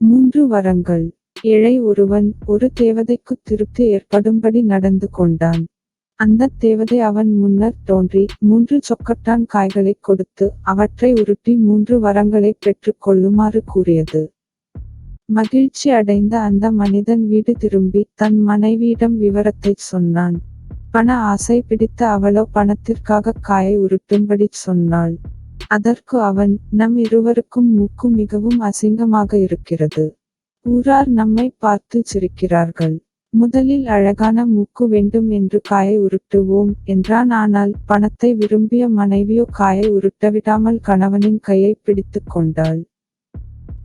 3 வரங்கள். ஏழை ஒருவன் ஒரு தேவதைக்குத் திருப்தி ஏற்படும்படி நடந்து கொண்டான். அந்தத் தேவதை அவன் முன்னர் தோன்றி 3 சொக்கட்டான் காய்களைக் கொடுத்து அவற்றை உருட்டி 3 வரங்களைப் பெற்றுக் கொள்ளுமாறு கூறியது. மகிழ்ச்சி அடைந்த அந்த மனிதன் வீடு திரும்பி தன் மனைவியிடம் விவரத்தைச் சொன்னான். பண ஆசை பிடித்த அவளோ பணத்திற்காகக் காயை உருட்டும்படிச் சொன்னாள். அதற்கு அவன், நம் இருவருக்கும் மூக்கு மிகவும் அசிங்கமாக இருக்கிறது. ஊரார் நம்மை பார்த்து சிரிக்கிறார்கள். முதலில் அழகான மூக்கு வேண்டும் என்று காயை உருட்டுவோம் என்றான். ஆனால் பணத்தை விரும்பிய மனைவியோ காயை உருட்டவிடாமல் கணவனின் கையை பிடித்துக் கொண்டாள்.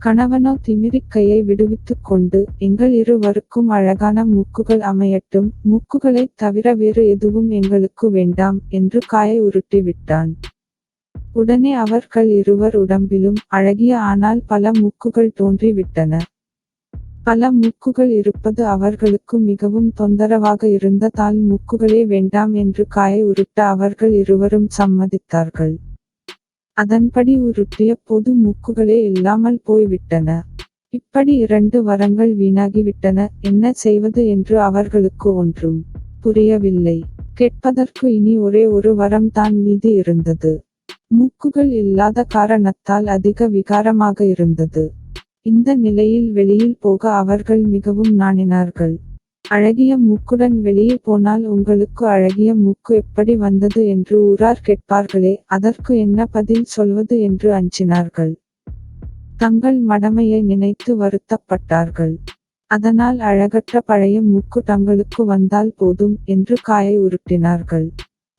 கணவனோ திமிரிக் கையை விடுவித்துக் கொண்டு, எங்கள் இருவருக்கும் அழகான மூக்குகள் அமையட்டும், மூக்குகளைத் தவிர வேறு எதுவும் எங்களுக்கு வேண்டாம் என்று காயை உருட்டிவிட்டான். உடனே அவர்கள் இருவர் உடம்பிலும் அழகிய ஆனால் பல மூக்குகள் தோன்றி விட்டன. பல மூக்குகள் இருப்பது அவர்களுக்கு மிகவும் தொந்தரவாக இருந்ததால் மூக்குகளே வேண்டாம் என்று காயை உருட்ட அவர்கள் இருவரும் சம்மதித்தார்கள். அதன்படி உருட்டிய போது மூக்குகளே இல்லாமல் போய்விட்டன. இப்படி 2 வரங்கள் வீணாகிவிட்டன. என்ன செய்வது என்று அவர்களுக்கு ஒன்றும் புரியவில்லை. கேட்பதற்கு இனி ஒரே ஒரு வரம் தான் மீதி இருந்தது. மூக்குகள் இல்லாத காரணத்தால் அதிக விகாரமாக இருந்தது. இந்த நிலையில் வெளியில் போக அவர்கள் மிகவும் நாணினார்கள். அழகிய மூக்குடன் வெளியே போனால் உங்களுக்கு அழகிய மூக்கு எப்படி வந்தது என்று ஊரார் கேட்பார்களே, அதற்கு என்ன பதில் சொல்வது என்று அஞ்சினார்கள். தங்கள் மடமையை நினைத்து வருத்தப்பட்டார்கள். அதனால் அழகற்ற பழைய மூக்கு தங்களுக்கு வந்தால் போதும் என்று காயை உருட்டினார்கள்.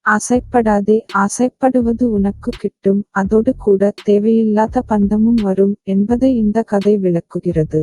ஆசைப்படாதே, ஆசைப்படுவது உனக்கு கிட்டும், அதோடு கூட தேவையில்லாத பந்தமும் வரும் என்பதை இந்த கதை விளக்குகிறது.